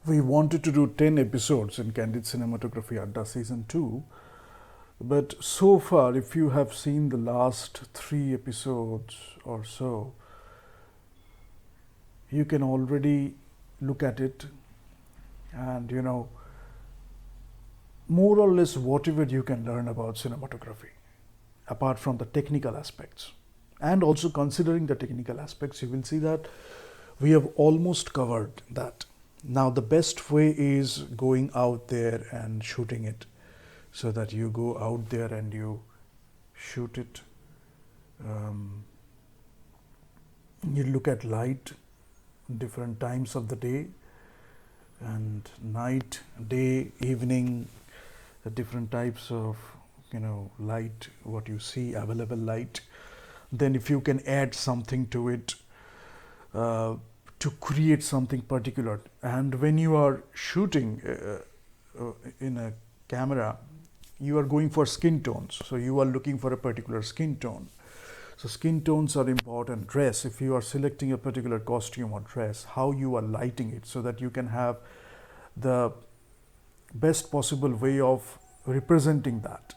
We wanted to do 10 episodes in Candid Cinematography Adda Season 2, but so far, if you have seen the last 3 episodes or so, you can already look at it and more or less whatever you can learn about cinematography, apart from the technical aspects. And also considering the technical aspects, you will see that we have almost covered that. Now, the best way is going out there and shooting it, so that you go out there and you shoot it. You look at light, different times of the day, and night, day, evening, the different types of light, what you see, available light. Then if you can add something to it, to create something particular. And when you are shooting in a camera, you are going for skin tones, so you are looking for a particular skin tone. So skin tones are important. Dress, if you are selecting a particular costume or dress, how you are lighting it so that you can have the best possible way of representing that.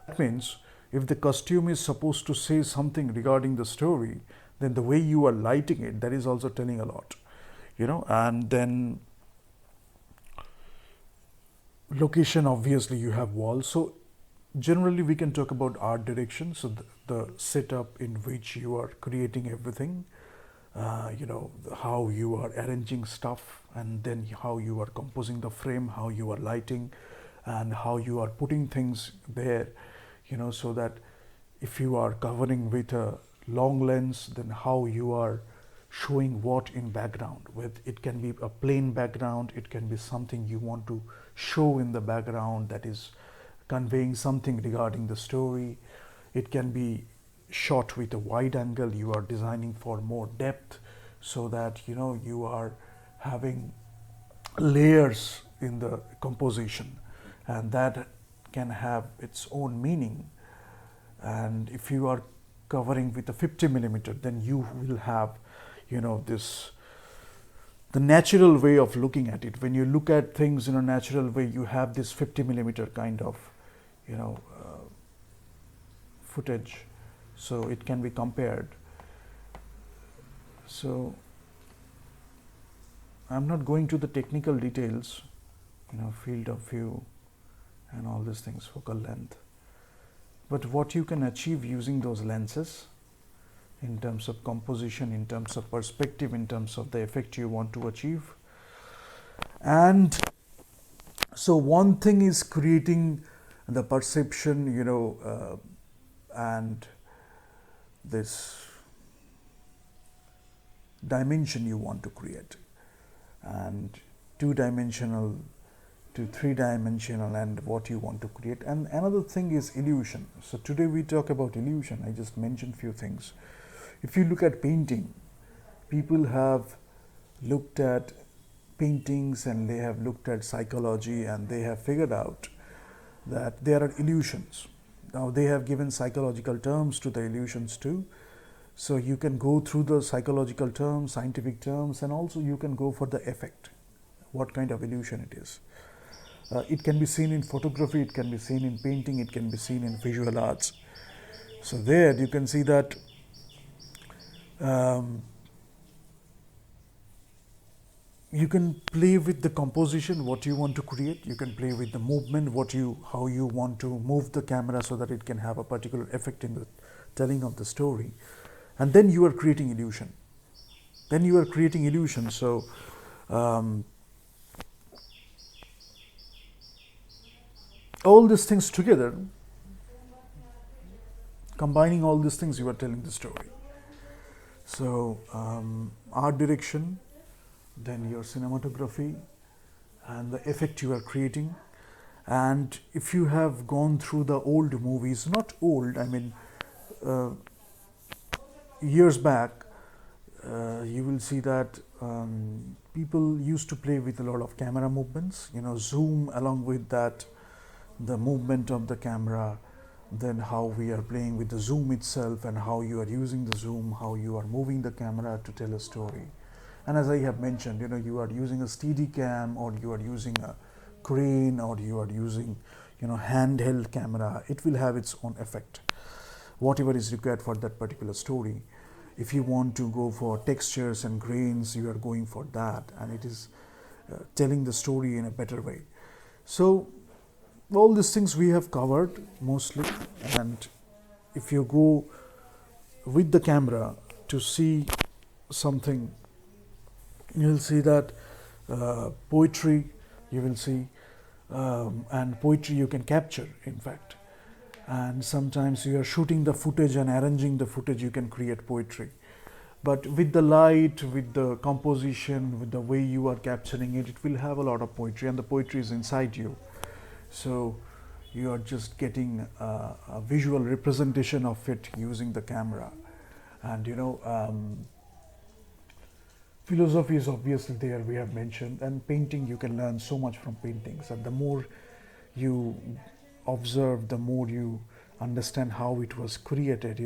That means if the costume is supposed to say something regarding the story, then the way you are lighting it, that is also telling a lot, and then location, obviously you have walls. So generally we can talk about art direction, so the setup in which you are creating everything, how you are arranging stuff, and then how you are composing the frame, how you are lighting, and how you are putting things there, so that if you are covering with a long lens, then how you are showing what in background. With it can be a plain background, it can be something you want to show in the background that is conveying something regarding the story. It can be shot with a wide angle, you are designing for more depth, so that you are having layers in the composition, and that can have its own meaning. And if you are covering with a 50 millimeter, then you will have this, the natural way of looking at it. When you look at things in a natural way, you have this 50 millimeter kind of footage, so it can be compared. So I'm not going to the technical details, field of view and all these things, focal length, but what you can achieve using those lenses in terms of composition, in terms of perspective, in terms of the effect you want to achieve. And so one thing is creating the perception, and this dimension you want to create, and two-dimensional to three-dimensional, and what you want to create. And another thing is illusion. So today we talk about illusion. I just mentioned few things. If you look at painting, people have looked at paintings and they have looked at psychology, and they have figured out that there are illusions. Now they have given psychological terms to the illusions too. So you can go through the psychological terms, scientific terms, and also you can go for the effect, what kind of illusion it is. It can be seen in photography, it can be seen in painting, it can be seen in visual arts. So there you can see that you can play with the composition, what you want to create. You can play with the movement, how you want to move the camera so that it can have a particular effect in the telling of the story. And then you are creating illusion. So all these things together, combining all these things, you are telling the story. So art direction, then your cinematography, and the effect you are creating. And if you have gone through the old movies, not old, I mean years back, you will see that people used to play with a lot of camera movements, zoom along with that, the movement of the camera, then how we are playing with the zoom itself, and how you are using the zoom, how you are moving the camera to tell a story. And as I have mentioned, you are using a steady cam, or you are using a crane, or you are using handheld camera, it will have its own effect. Whatever is required for that particular story. If you want to go for textures and grains, you are going for that, and it is telling the story in a better way. So all these things we have covered mostly. And if you go with the camera to see something, you will see that poetry you will see, and poetry you can capture, in fact. And sometimes you are shooting the footage and arranging the footage, you can create poetry. But with the light, with the composition, with the way you are capturing it, it will have a lot of poetry, and the poetry is inside you. So you are just getting a visual representation of it using the camera. And philosophy is obviously there, we have mentioned, and painting, you can learn so much from paintings. And the more you observe, the more you understand how it was created,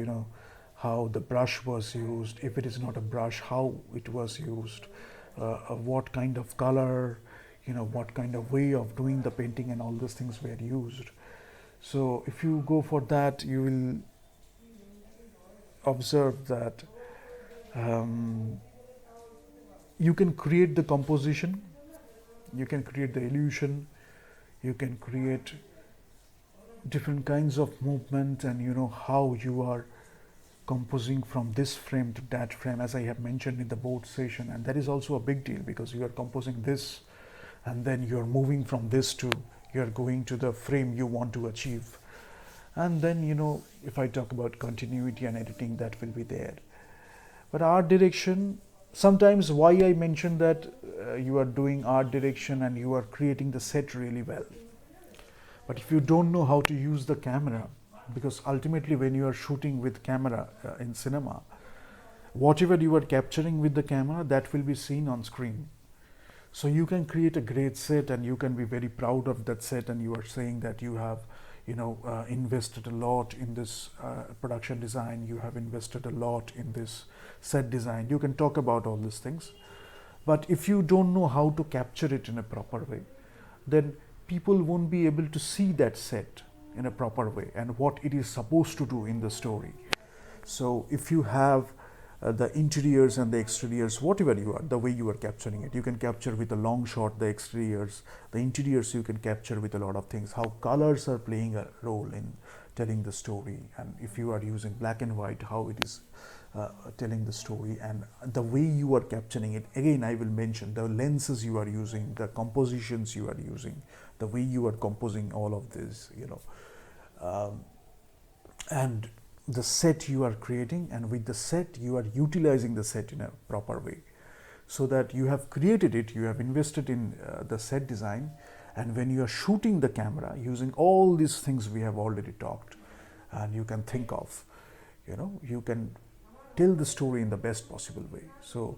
how the brush was used, if it is not a brush, how it was used, what kind of color, what kind of way of doing the painting, and all those things were used. So if you go for that, you will observe that you can create the composition, you can create the illusion, you can create different kinds of movement, and how you are composing from this frame to that frame, as I have mentioned in the board session. And that is also a big deal, because you are composing this, and then you are moving from this to, you are going to the frame you want to achieve. And then if I talk about continuity and editing, that will be there. But art direction, sometimes why I mentioned that you are doing art direction and you are creating the set really well. But if you don't know how to use the camera, because ultimately when you are shooting with camera in cinema, whatever you are capturing with the camera, that will be seen on screen. So you can create a great set, and you can be very proud of that set, and you are saying that you have invested a lot in this production design, you have invested a lot in this set design. You can talk about all these things. But if you don't know how to capture it in a proper way, then people won't be able to see that set in a proper way and what it is supposed to do in the story. So if you have the interiors and the exteriors, whatever you are, the way you are capturing it, you can capture with a long shot the exteriors, the interiors you can capture with a lot of things, how colors are playing a role in telling the story, and if you are using black and white, how it is telling the story, and the way you are capturing it. Again, I will mention the lenses you are using, the compositions you are using, the way you are composing all of this, and the set you are creating, and with the set you are utilizing the set in a proper way, so that you have created it, you have invested in the set design, and when you are shooting the camera using all these things we have already talked, and you can think of, you can tell the story in the best possible way. So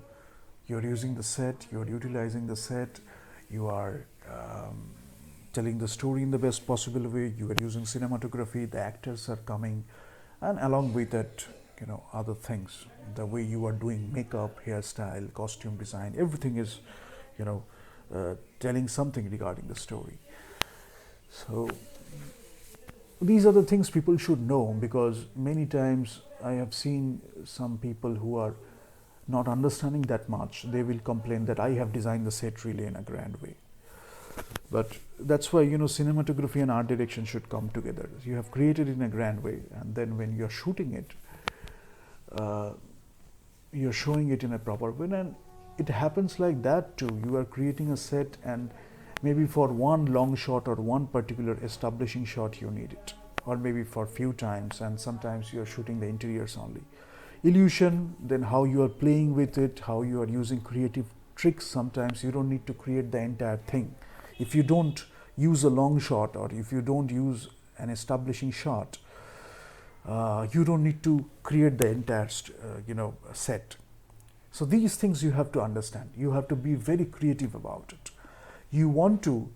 you are using the set, you are utilizing the set, you are telling the story in the best possible way, you are using cinematography, the actors are coming, and along with that, other things, the way you are doing makeup, hairstyle, costume design, everything is, telling something regarding the story. So these are the things people should know, because many times I have seen some people who are not understanding that much. They will complain that I have designed the set really in a grand way. But that's why, cinematography and art direction should come together. You have created it in a grand way, and then when you're shooting it, you're showing it in a proper way. And it happens like that too. You are creating a set, and maybe for one long shot or one particular establishing shot you need it, or maybe for few times, and sometimes you're shooting the interiors only. Illusion, then how you are playing with it, how you are using creative tricks. Sometimes you don't need to create the entire thing. If you don't use a long shot, or if you don't use an establishing shot, you don't need to create the entire set. So these things you have to understand. You have to be very creative about it. You want to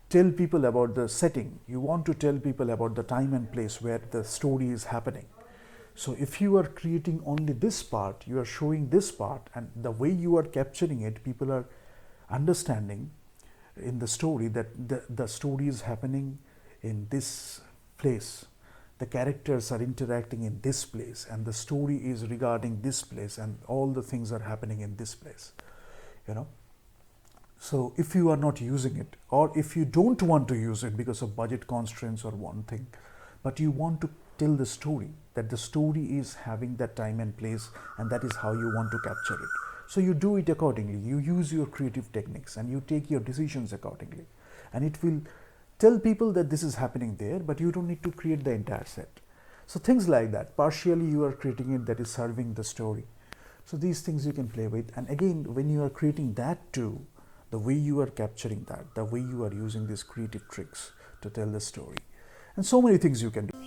tell people about the setting. You want to tell people about the time and place where the story is happening. So if you are creating only this part, you are showing this part, and the way you are capturing it, people are understanding in the story that the story is happening in this place. The characters are interacting in this place, and the story is regarding this place, and all the things are happening in this place. You know, so if you are not using it, or if you don't want to use it because of budget constraints or one thing, but you want to tell the story, that the story is having that time and place, and that is how you want to capture it. So you do it accordingly. You use your creative techniques and you take your decisions accordingly. And it will tell people that this is happening there, but you don't need to create the entire set. So things like that. Partially you are creating it that is serving the story. So these things you can play with. And again, when you are creating that too, the way you are capturing that, the way you are using these creative tricks to tell the story, and so many things you can do.